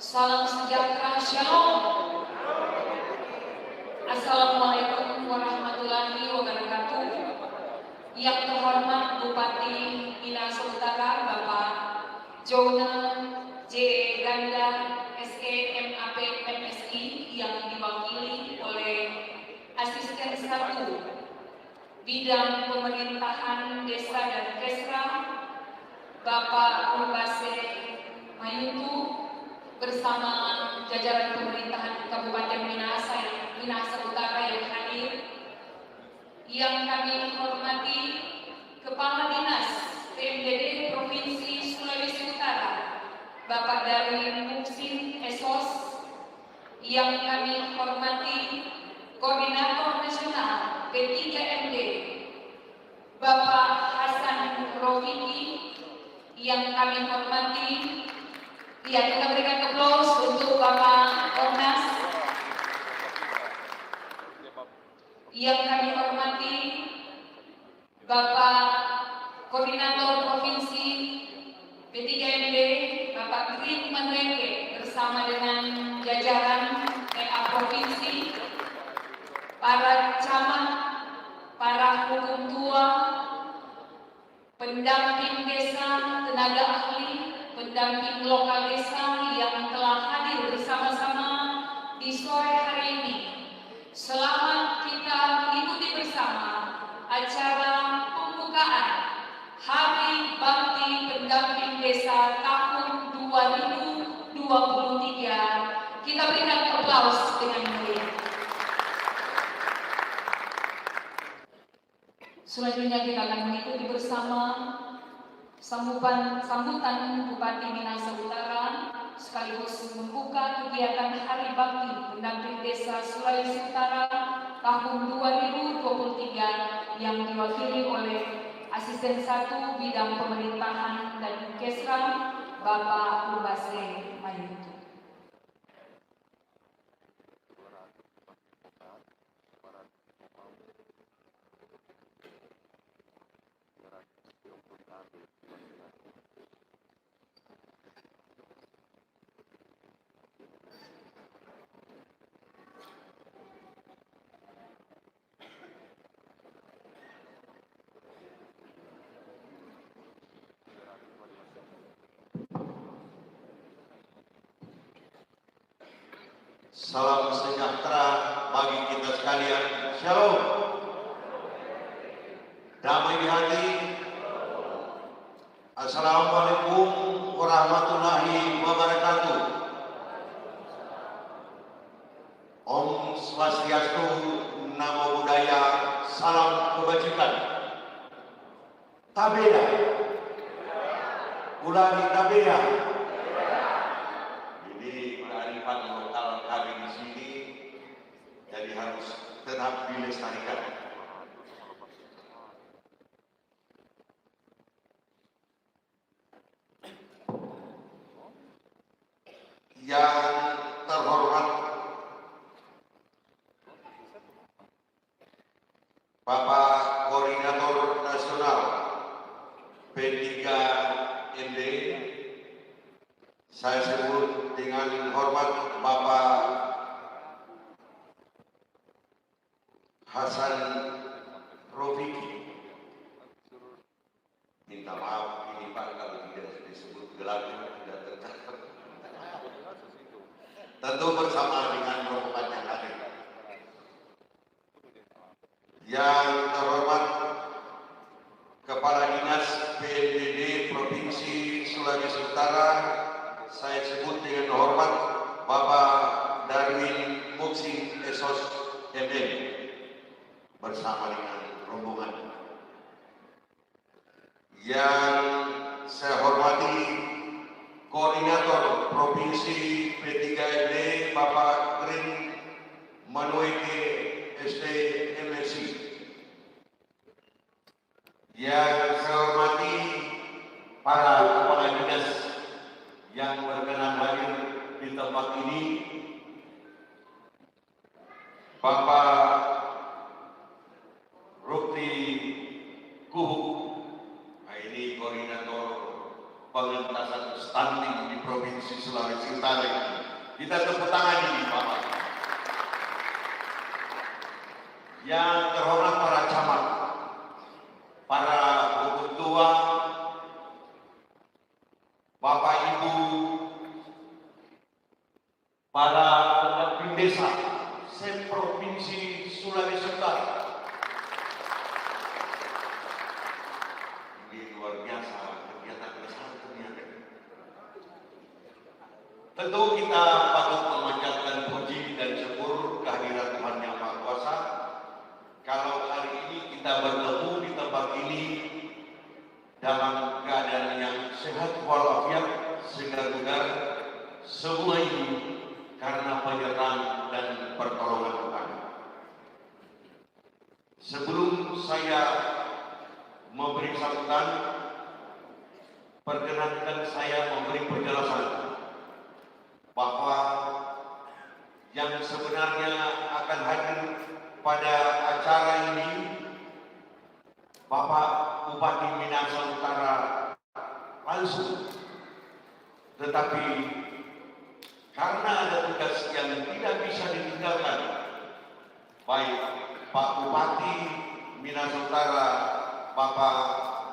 Salam sejahtera, shalom. Assalamualaikum warahmatullahi wabarakatuh. Yang terhormat Bupati Minahasa Utara Bapak Jona J. Ganda SE MAP MSI yang diwakili oleh Asisten 1 Bidang Pemerintahan Desa dan Kesra Bapak Urbase Mayutu bersama jajaran pemerintahan Kabupaten Minahasa Utara yang hadir, yang kami hormati Kepala Dinas PMDD Provinsi Sulawesi Utara Bapak Darwin Muksin Esos, yang kami hormati Koordinator Nasional P3MD Bapak Hasan Rofiki, yang kami hormati. Ya, kita berikan aplaus untuk Bapak Ornas. Yang kami hormati Bapak Koordinator Provinsi P3MD Bapak Green Manreke bersama dengan jajaran PA Provinsi, para camat, para hukum tua, pendamping desa, tenaga ahli, pendamping lokal desa yang telah hadir bersama-sama di sore hari ini. Selamat kita ikuti bersama acara pembukaan Hari Bakti Pendamping Desa tahun 2023. Kita berikan aplaus dengan mulia. Selanjutnya kita akan mengikuti bersama sambutan Bupati Minahasa Utara sekaligus membuka kegiatan Hari Bakti Pendamping Desa Sulawesi Utara tahun 2023 yang diwakili oleh Asisten 1 Bidang Pemerintahan dan Kesra Bapak Urbase Mayutu. Salam sejahtera bagi kita sekalian. Shalom. Damai di hati. Assalamualaikum warahmatullahi wabarakatuh. Om Swastiastu, Namo Buddhaya, salam kebajikan. Tabeda. Ulangi tabeda. Jadi harus tetap dilestarikan. Yang terhormat Bapak Koordinator Nasional P3MD, saya sebut dengan hormat Bapak Hasan Rofiki. Minta maaf ini Pak kalau tidak disebut gelarnya tidak tercatat. Tentu bersama dengan rombongan yang hadir. Yang terhormat Kepala Dinas PMDD Provinsi Sulawesi Utara, saya sebut dengan hormat Bapak Darwin Muksin Esos MM bersama dengan rombongan. Yang saya hormati Koordinator Provinsi P3MD Bapak Green Manreke SDMSI. Yang saya hormati para kepala dinas yang berkenan hadir di tempat ini, Bapak Rukti Kuhuk, ini koordinator pengentasan stunting di Provinsi Sulawesi Utara ini. Kita tepuk tangan ini, Bapak. Yang terhormat para camat, para ketua, Bapak Ibu, para pendamping desa se-Provinsi Sulawesi Utara. Ini luar biasa kegiatan besar ternyata. Tentu kita patut memanjatkan puji dan syukur kehadiran Tuhan Yang Maha Kuasa. Kalau hari ini kita bertemu di tempat ini dalam keadaan yang sehat walafiat, segar bugar, semua ini karena penyertaan dan pertolongan Tuhan. Sebelum saya memberi sambutan, perkenankan saya memberi penjelasan bahwa yang sebenarnya akan hadir pada acara ini Bapak Bupati Minahasa Utara langsung, tetapi karena ada tugas yang tidak bisa ditinggalkan, baik Pak Bupati Minahasa Utara Bapak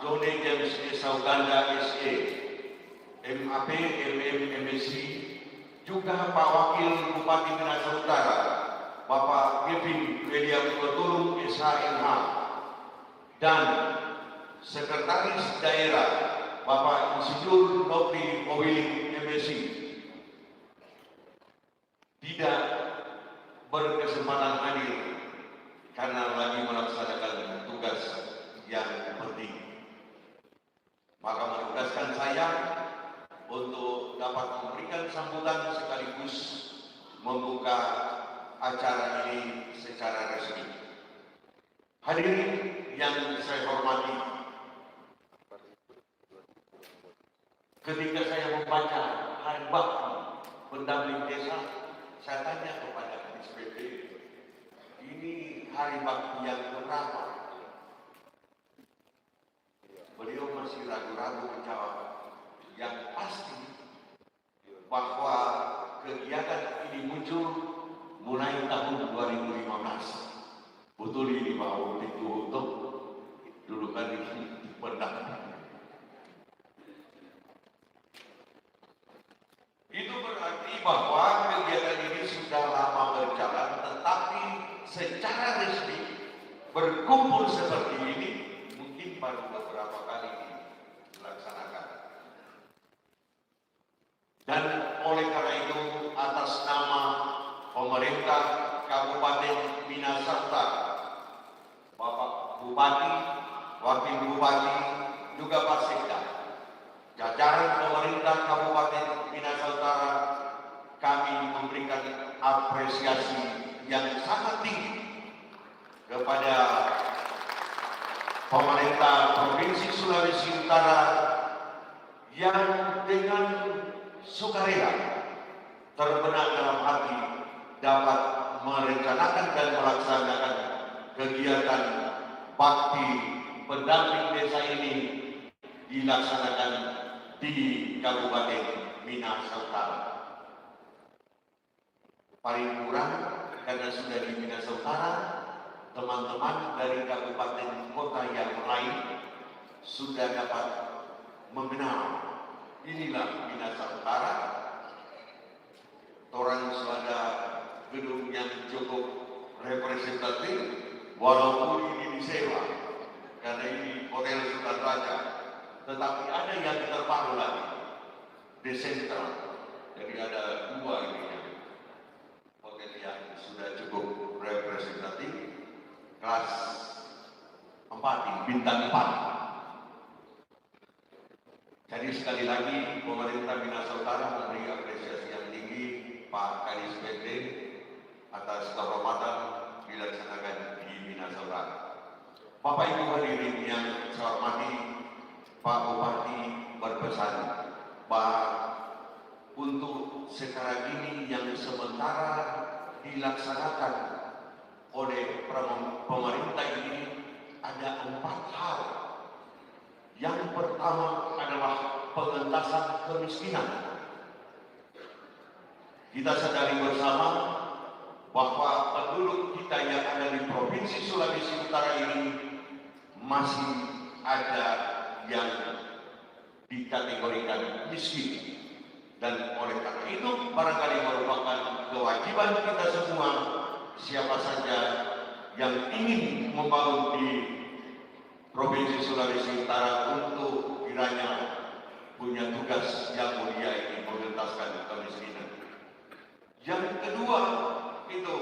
Jone James Esa Uganda SE, MAP, MSc, juga Pak Wakil Bupati Minahasa Utara Bapak Kevin William Kotulung SHMH, dan Sekretaris Daerah Bapak Insinyur Nopri Mowiling MSc tidak berkesempatan hadir karena lagi melaksanakan tugas yang penting. Maka menugaskan saya untuk dapat memberikan sambutan sekaligus membuka acara ini secara resmi. Hadirin yang saya hormati, ketika saya membaca Hari Bakti Pendamping Desa, saya tanya kepada SPT, ini Hari Bakti yang berapa? Beliau masih ragu-ragu menjawab. Yang pasti bahwa kegiatan ini muncul mulai tahun 2015. Betul ini Pak Waktu untuk dulu kan ini pendamping. Itu berarti bahwa kegiatan ini sudah lama berjalan, tetapi secara resmi berkumpul seperti ini mungkin baru beberapa kali dilaksanakan. Dan oleh karena itu, atas nama pemerintah Kabupaten Minahasa Utara, Bapak Bupati, Wakil Bupati, juga Pak Sekda, jajaran pemerintah Kabupaten Minahasa Utara, kami memberikan apresiasi yang sangat tinggi kepada pemerintah Provinsi Sulawesi Utara yang dengan sukarela terbenak dalam hati dapat merencanakan dan melaksanakan kegiatan bakti pendamping desa ini dilaksanakan di Kabupaten Minahasa Utara. Paling kurang karena sudah di Minahasa Utara, teman-teman dari kabupaten kota yang lain sudah dapat mengenal inilah Minahasa Utara. Orang sudah gedung yang cukup representatif, walaupun ini disewa karena ini Hotel Sultan Raja, tetapi ada yang terbaru lagi, The Central. Jadi ada dua ini hotel yang sudah cukup representatif, kelas 4, bintang 4. Jadi sekali lagi pemerintah Minahasa Utara memberi apresiasi yang tinggi Pak Kadis PT atas kehormatan dilaksanakan di Minahasa Utara. Bapak Ibu hadirin yang saya hormati, Pak Bupati berpesan bahwa untuk sekarang ini yang sementara dilaksanakan oleh pemerintah ini ada 4 hal. Yang pertama adalah pengentasan kemiskinan. Kita sadari bersama bahwa penduduk kita yang ada di Provinsi Sulawesi Utara ini masih ada yang dikategorikan miskin. Dan oleh karena itu barangkali merupakan kewajiban kita semua, siapa saja yang ingin membangun di Provinsi Sulawesi Utara untuk kiranya punya tugas yang mulia ini mengentaskan kemiskinan. Yang kedua itu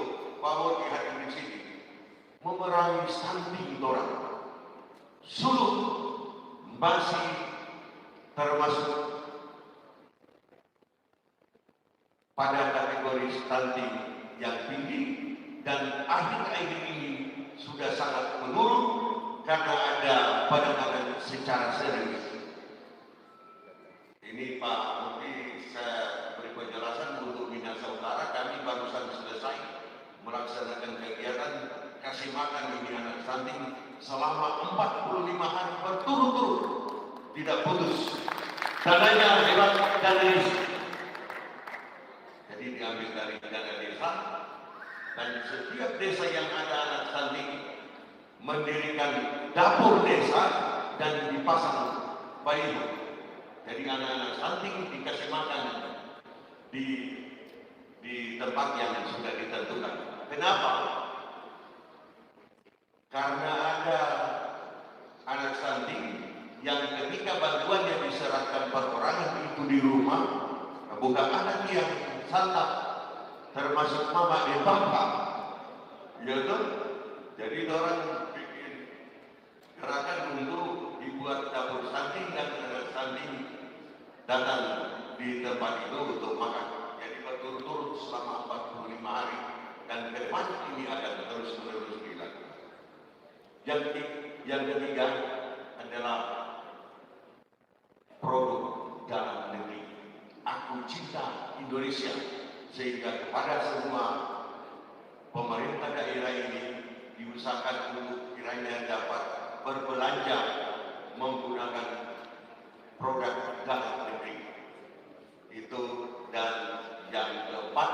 bahwa hadir di sini memerangi stunting orang. Sulut masih termasuk pada kategori stunting yang tinggi dan akhir-akhir ini sudah sangat menurun karena ada penanganan secara serius. Ini Pak Menteri, saya beri penjelasan untuk Minahasa Utara, kami barusan selesai melaksanakan kegiatan kasih makan bagi anak stunting selama 45 hari berturut-turut, tidak putus. Dananya lewat dana desa. Jadi diambil dari dana desa, dan setiap desa yang ada anak stunting mendirikan dapur desa dan dipasang bayi. Jadi anak-anak stunting dikasih makan di tempat yang sudah ditentukan. Kenapa? Karena ada anak stunting yang ketika bantuannya diserahkan perorangan itu di rumah, bukan anak yang santap, termasuk mama dan papa, yaitu jadi orang bikin gerakan untuk dibuat dapur stunting dan anak stunting datang di tempat itu untuk makan. Jadi berturut-turut selama 45 hari dan ke depan ini akan terus-menerus dilakukan. Yang ketiga adalah produk dalam negeri. Aku cinta Indonesia, sehingga kepada semua pemerintah daerah ini diusahakan untuk kiranya dapat berbelanja menggunakan produk dalam negeri. Itu, dan yang keempat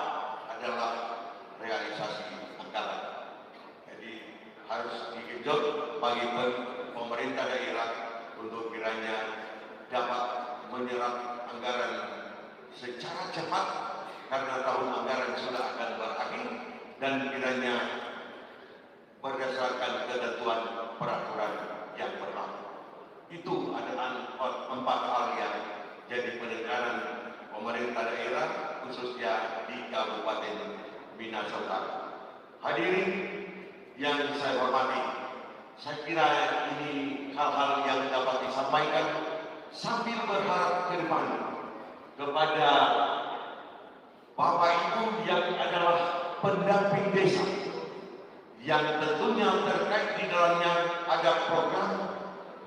adalah realisasi anggaran. Jadi harus digenjot bagi pemerintah daerah untuk kiranya dapat menyerap anggaran secara cepat karena tahun anggaran sudah akan berakhir, dan kiranya berdasarkan ketentuan peraturan yang berlaku. Itu adalah 4 hal yang jadi penekanan pemerintah daerah khususnya di Kabupaten Minahasa Utara. Hadirin yang saya hormati, saya kira ini hal-hal yang dapat disampaikan sambil berharap ke depan kepada Bapak Ibu yang adalah pendamping desa, yang tentunya terkait di dalamnya ada program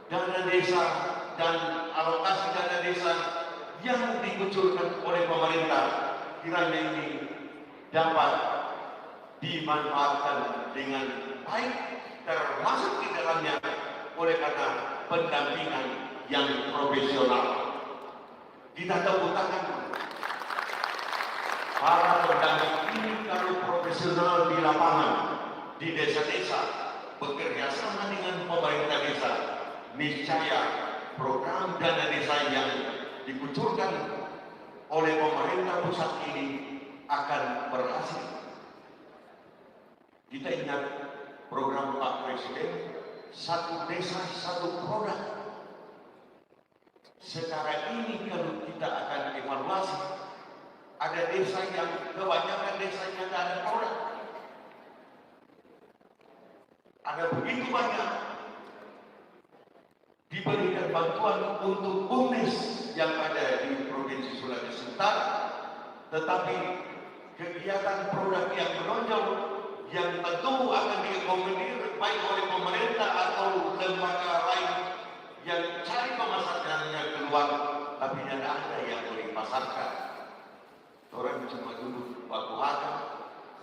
dana desa dan alokasi dana desa yang dikucurkan oleh pemerintah, kiranya ini dapat dimanfaatkan dengan baik, termasuk di dalamnya oleh karena pendampingan yang profesional. Kita tepuk tangan para pendamping ini kalau profesional di lapangan, di desa-desa, bekerja sama dengan pemerintah desa, niscaya program dana desa yang dikucurkan oleh pemerintah pusat ini akan berhasil. Kita ingat program Pak Presiden, satu desa satu produk. Sekarang ini kalau kita akan evaluasi, ada desa yang kebanyakan desanya tidak ada produk. Ada begitu banyak diberikan bantuan untuk BUMDes yang ada di Provinsi Sulawesi Utara, tetapi kegiatan produk yang menonjol yang tentu akan diakomodir baik oleh pemerintah atau lembaga lain yang cari pemasarannya keluar, tapi tidak ada yang boleh pasarkan. Orang cuma duduk baku hantam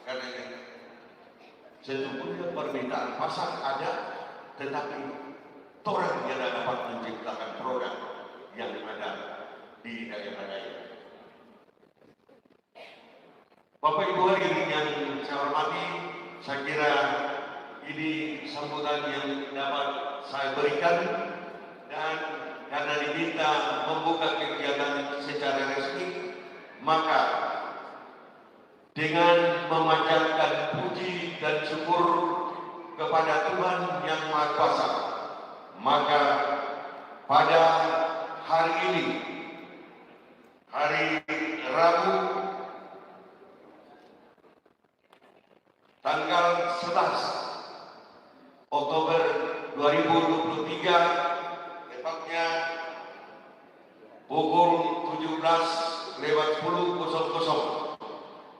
karena sesungguhnya permintaan pasar ada, tetapi orang tidak dapat menciptakan produk yang ada di daerah-daerah. Bapak Ibu hadirin yang saya hormati, saya kira ini sambutan yang dapat saya berikan, dan karena diminta membuka kegiatan secara resmi, maka dengan memanjatkan puji dan syukur kepada Tuhan Yang Maha Kuasa, maka pada hari ini, hari Rabu, tanggal 11 Oktober 2023, tepatnya pukul 17.10,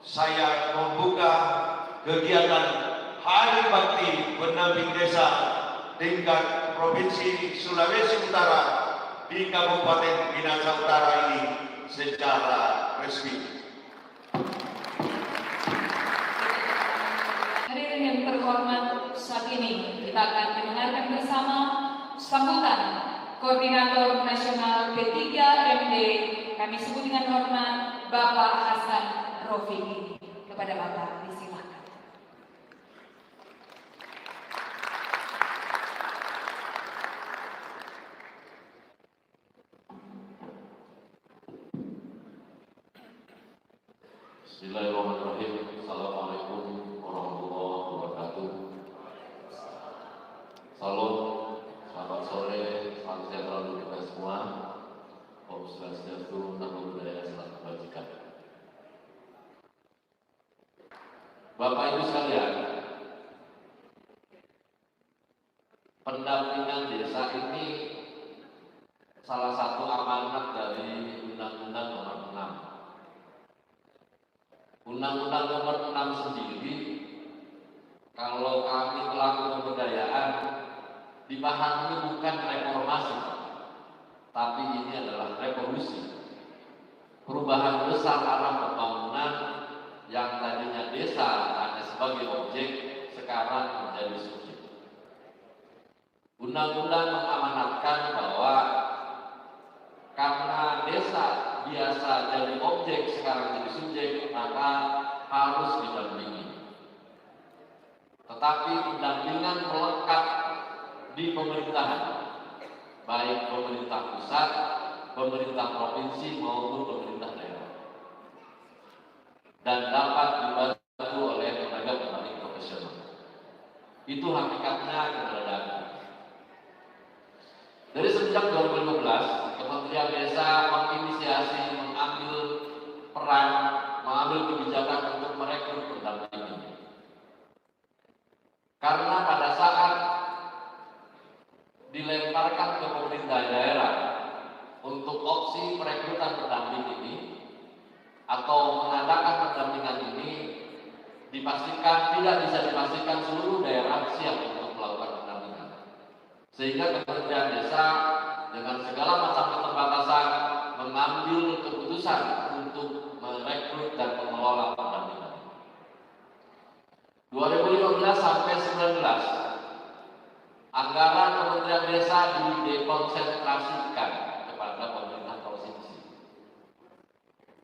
saya membuka kegiatan Hari Bakti Pendamping Desa tingkat Provinsi Sulawesi Utara di Kabupaten Minahasa Utara ini secara resmi. Hadirin yang terhormat, saat ini kita akan mendengarkan bersama sambutan Koordinator Nasional P3MD, kami sebut dengan hormat Bapak Hasan Rofiqi. Kepada Bapak disilakan. Bismillahirrahmanirrahim. Assalamualaikum warahmatullahi wabarakatuh. Salam, selamat sore, salam sejahtera untuk kita semua. Om Swastiastu, Namo Buddhaya, salam kebajikan. Bapak Ibu sekalian, pendampingan desa ini salah satu amanat dari Undang-Undang Nomor 6. Undang-Undang Nomor 6 sendiri, kalau kami melakukan pemberdayaan, dipahami bukan reformasi, tapi ini adalah revolusi. Perubahan besar arah pembangunan yang tadinya desa hanya sebagai objek, sekarang menjadi subjek. Undang-undang mengamanatkan bahwa karena desa biasa jadi objek, sekarang jadi subjek, maka harus didampingi. Tetapi pendampingan melekat di pemerintahan, baik pemerintah pusat, pemerintah provinsi maupun pemerintah daerah, dan dapat dibantu oleh tenaga pendamping profesional. Itu hakikatnya keberadaan. Dari sejak 2015, Kementerian Desa menginisiasi, mengambil peran, mengambil kebijakan untuk merekrut pendamping. Karena pada saat dilemparkan ke pemerintah daerah untuk opsi perekrutan pendamping ini atau mengadakan pendampingan ini, tidak bisa dipastikan seluruh daerah siap untuk melakukan pendampingan. Sehingga Kementerian Desa dengan segala macam keterbatasan mengambil keputusan untuk merekrut dan mengelola pendampingan. 2015 sampai 19, anggaran Kementerian Desa didekonsentrasikan kepada pemerintah provinsi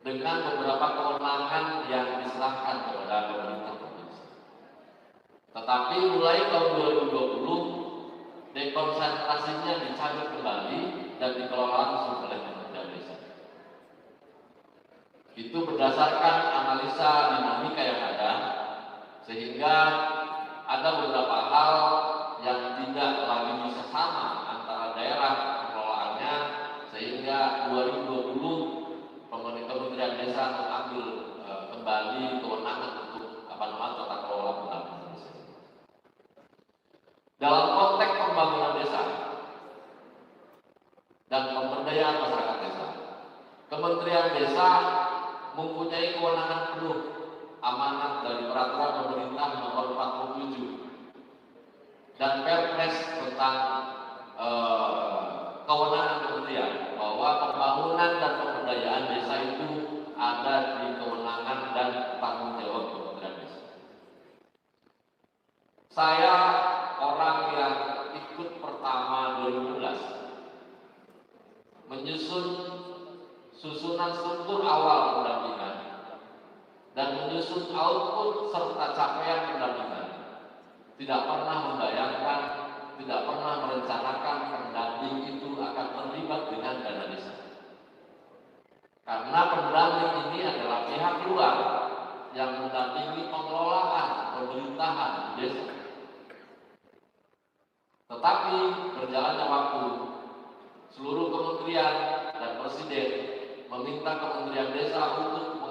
dengan beberapa kewenangan yang diserahkan kepada pemerintah provinsi. Tetapi mulai tahun 2020, dekonsentrasinya dicabut kembali dan dikelola langsung oleh Kementerian Desa. Itu berdasarkan analisa dinamika yang ada, sehingga ada beberapa hal yang tidak lagi bisa sama antara daerah pengelolaannya, sehingga 2020 Kementerian Desa mengambil kembali kewenangan untuk tata kelola pendampingan desa. Dalam konteks pembangunan desa dan pemberdayaan masyarakat desa, Kementerian Desa mempunyai kewenangan penuh amanat dari Peraturan Pemerintah Nomor 47 dan Perpres tentang kewenangan kementerian, bahwa pembangunan dan pemberdayaan desa itu ada di kewenangan dan tanggung jawab Kementerian Desa. Saya orang yang ikut pertama 2016 menyusun susunan struktur awal pendampingan dan menyusun menyusun output serta capaian pendampingan. Tidak pernah membayangkan, tidak pernah merencanakan pendamping itu akan terlibat dengan dana desa. Karena pendamping ini adalah pihak luar yang mendampingi pengelolaan pemerintahan di desa. Tetapi berjalannya waktu, seluruh kementerian dan presiden meminta Kementerian Desa untuk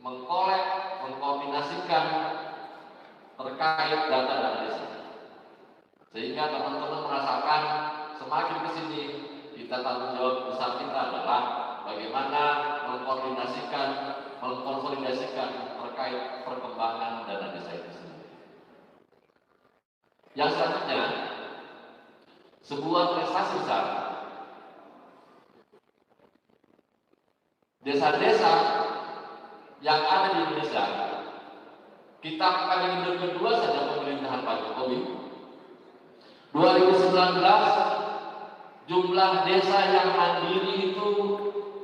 mengkolek, mengkombinasikan terkait data dana desa. Sehingga teman-teman merasakan semakin ke sini kita tanggung jawab besar kita adalah bagaimana mengkoordinasikan, mengkonsolidasikan terkait perkembangan dana desa itu sendiri. Yang selanjutnya, sebuah prestasi besar. Desa-desa yang ada di Indonesia, kita periode kedua saja pemerintahan Pak Jokowi, 2019 jumlah desa yang mandiri itu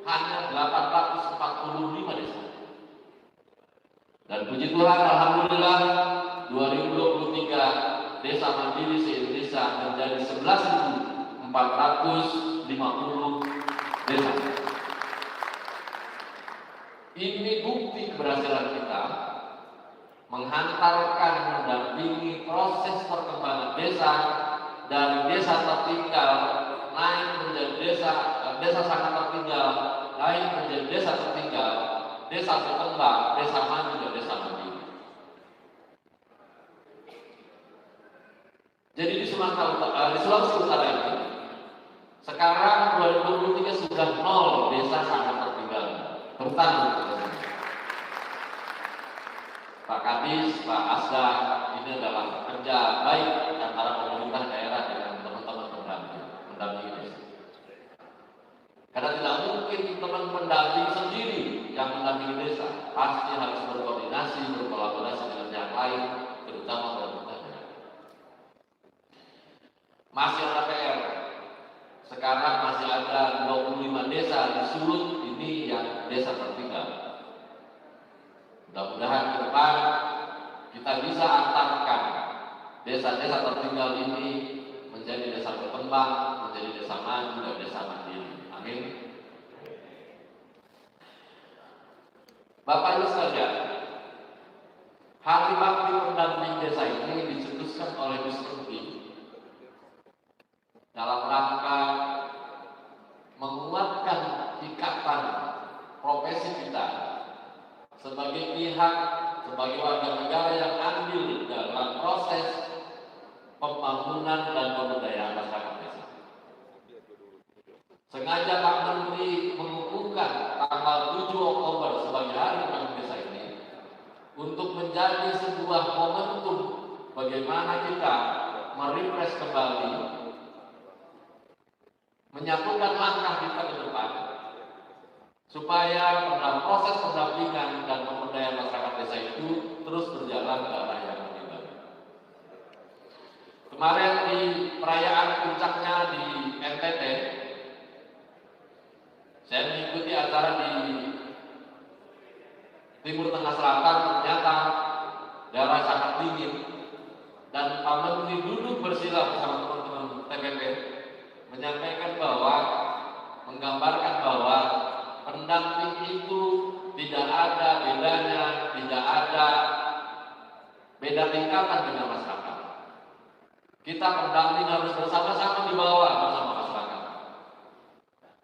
hanya 845 desa. Dan puji Tuhan, alhamdulillah 2023 desa mandiri se-Indonesia menjadi 11.450 desa. Ini bukti keberhasilan kita menghantarkan, mendampingi proses perkembangan desa dari desa tertinggal naik menjadi desa sangat tertinggal, naik menjadi desa tertinggal, desa berkembang, desa maju dan desa mandiri. Jadi di Sumatera Utara, di Sulawesi Utara ini sekarang 2023 sudah 0 desa sangat tertinggal. Terutama Pak Kadis, Pak Asda, ini adalah kerja baik antara pemerintah daerah dengan teman-teman pendamping desa. Karena tidak mungkin teman pendamping sendiri yang mendampingi desa, pasti harus berkoordinasi, berkolaborasi dengan yang lain, terutama pemerintah daerah. Masih ada PR. Sekarang masih ada 25 desa di Sulut ini yang desa tertinggal. Mudah-mudahan ke depan kita bisa antarkan desa-desa tertinggal ini menjadi desa berkembang, menjadi desa maju dan desa mandiri. Amin. Bapak Ibu sekalian, hari bakti pendamping desa ini dicetuskan oleh Diskuti dalam rangka menguatkan ikatan profesi kita sebagai pihak, sebagai warga negara yang andil dalam proses pembangunan dan pemberdayaan masyarakat desa. Sengaja Pak Menteri mengukuhkan tanggal 7 Oktober sebagai hari pendamping desa ini untuk menjadi sebuah momentum bagaimana kita merefresh kembali, menyatukan langkah kita ke depan supaya dalam proses pendampingan dan pemberdayaan masyarakat desa itu terus berjalan ke arah yang lebih baik. Kemarin di perayaan puncaknya di NTT, saya mengikuti acara di Timur Tengah Selatan, ternyata daerah sangat dingin, dan Pak Menteri duduk bersila bersama teman-teman TPP menyampaikan bahwa, menggambarkan bahwa pendamping itu tidak ada bedanya, tidak ada beda tingkatan dengan masyarakat. Kita pendamping harus bersama-sama di bawah bersama masyarakat.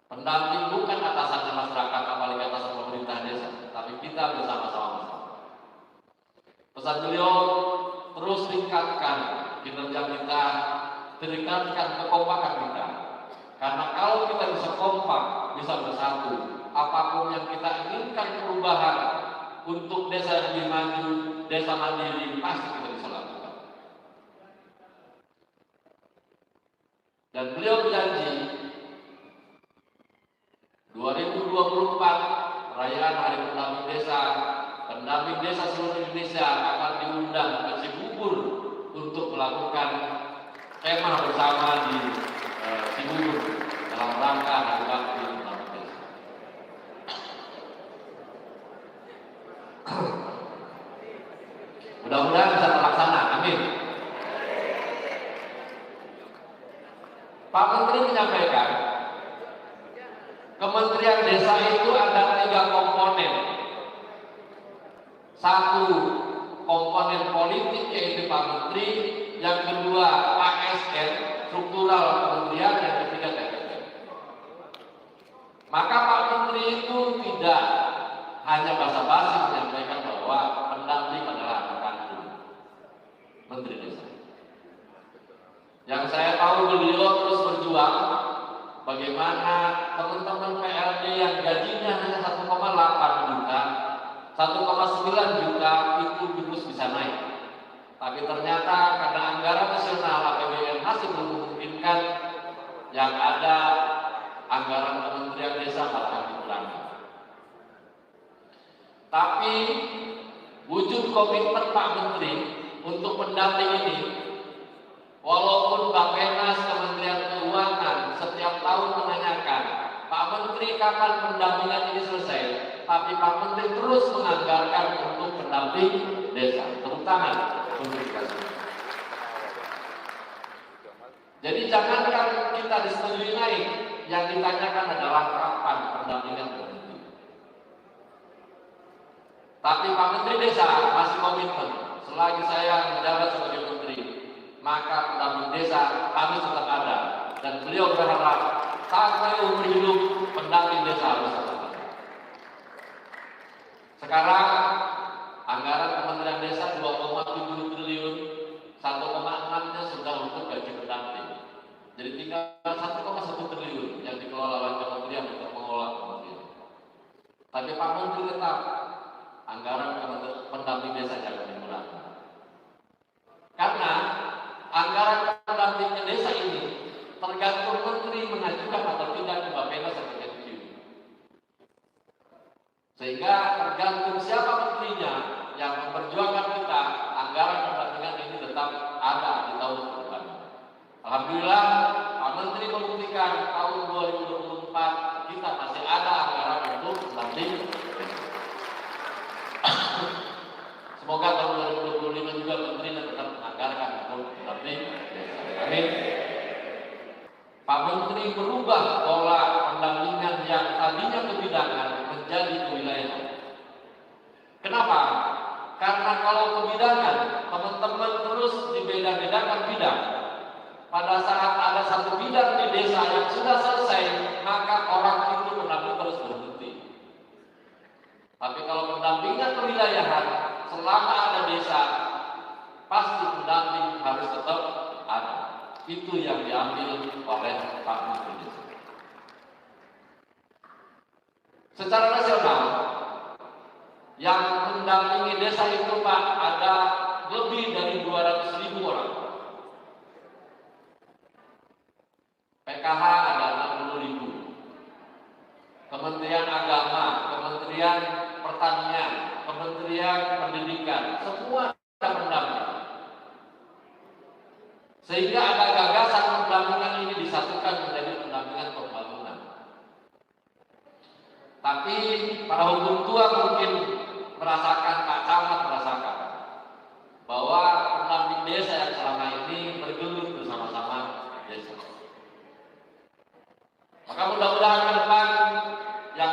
Pendamping bukan atasannya masyarakat, apalagi atasan pemerintah desa, tapi kita bersama-sama masyarakat. Pesan beliau, terus tingkatkan kinerja kita, tingkatkan kekompakan kita. Karena kalau kita bisa kompak, bisa bersatu, apapun yang kita inginkan perubahan untuk desa yang lebih maju, desa mandiri, pasti kita bisa lakukan. Dan beliau berjanji 2024 perayaan Hari Pendamping Desa seluruh Indonesia akan diundang ke Cibubur untuk melakukan kemah bersama di Cibubur dalam rangka Hari Bakti Pendamping Desa. Mudah-mudahan bisa terlaksana. Amin. Pak Menteri menyampaikan, Kementerian Desa itu ada 3 komponen. Satu, komponen politik yaitu Pak Menteri, yang kedua ASN, struktural kementerian, yang ketiga TPP. Maka Pak Menteri itu tidak hanya basa-basi menyampaikan bahwa pendamping adalah rekanku, Menteri Desa. Yang saya tahu beliau terus berjuang bagaimana teman-teman PLD yang gajinya hanya 1,8 juta, 1,9 juta itu terus bisa naik. Tapi ternyata karena anggaran nasional APBN masih belum memungkinkan, yang ada anggaran Kementerian Desa akan dikurangi. Tapi wujud komitmen Pak Menteri untuk pendamping ini, walaupun Bappenas Kementerian Keuangan setiap tahun menanyakan, Pak Menteri kapan pendampingan ini selesai, tapi Pak Menteri terus menganggarkan untuk pendamping desa, terutama untuk desa. Jadi jangankan kita disetujui naik, yang ditanyakan adalah kapan pendampingan berhenti. Tapi Pak Menteri Desa masih komitmen, selagi saya menjabat sebagai Menteri, maka pendamping desa harus tetap ada, dan beliau berharap sampai umur hidup pendamping desa harus tetap ada. Sekarang anggaran Kementerian Desa 2,7 triliun, 1,6-nya sudah untuk gaji pendamping. Jadi tinggal 1,1 triliun yang dikelola oleh kementerian untuk mengelola kementerian. Tapi Pak Menteri tetap anggaran pendamping desa jangan dikurangi. Karena anggaran pendamping desa ini tergantung menteri mengajukan atau tidak ke Bappenas executive. Sehingga tergantung siapa menterinya yang memperjuangkan kita, anggaran pendampingan ini tetap ada di tahun depan. Alhamdulillah Pak Menteri membuktikan tahun 2024 kita masih ada anggaran untuk pendamping. Semoga tahun 2025 juga Menteri tetap menganggarkan untuk pendamping desa. Amin. Pak Menteri berubah pola pendampingan yang tadinya kebidanan menjadi kewilayahan. Kenapa? Karena kalau kebidanan teman-teman terus dibeda-bedakan bidang. Pada saat ada satu bidang di desa yang sudah selesai, maka orang itu pendamping terus berhenti. Tapi kalau pendampingan kewilayahan, selama ada desa, pasti pendamping harus tetap ada. Itu yang diambil oleh Pak Menteri. Secara nasional, yang mendampingi desa itu Pak ada lebih dari 200.000 orang. PKH ada 60.000. Kementerian Agama, Kementerian Pertanian, Kementerian Pendidikan, semua ada pendamping. Sehingga ada gagasan pendampingan ini disatukan menjadi pendampingan pembangunan. Tapi para hukum tua mungkin merasakan, Pak Camat merasakan bahwa pendamping desa yang selama ini bergelut bersama-sama desa. Maka mudah-mudahan ke depan yang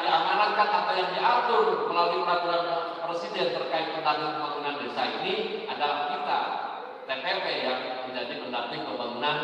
diamanatkan atau yang diatur melalui peraturan Presiden terkait pendamping pembangunan desa ini adalah kita TPP yang menjadi pendamping pembangunan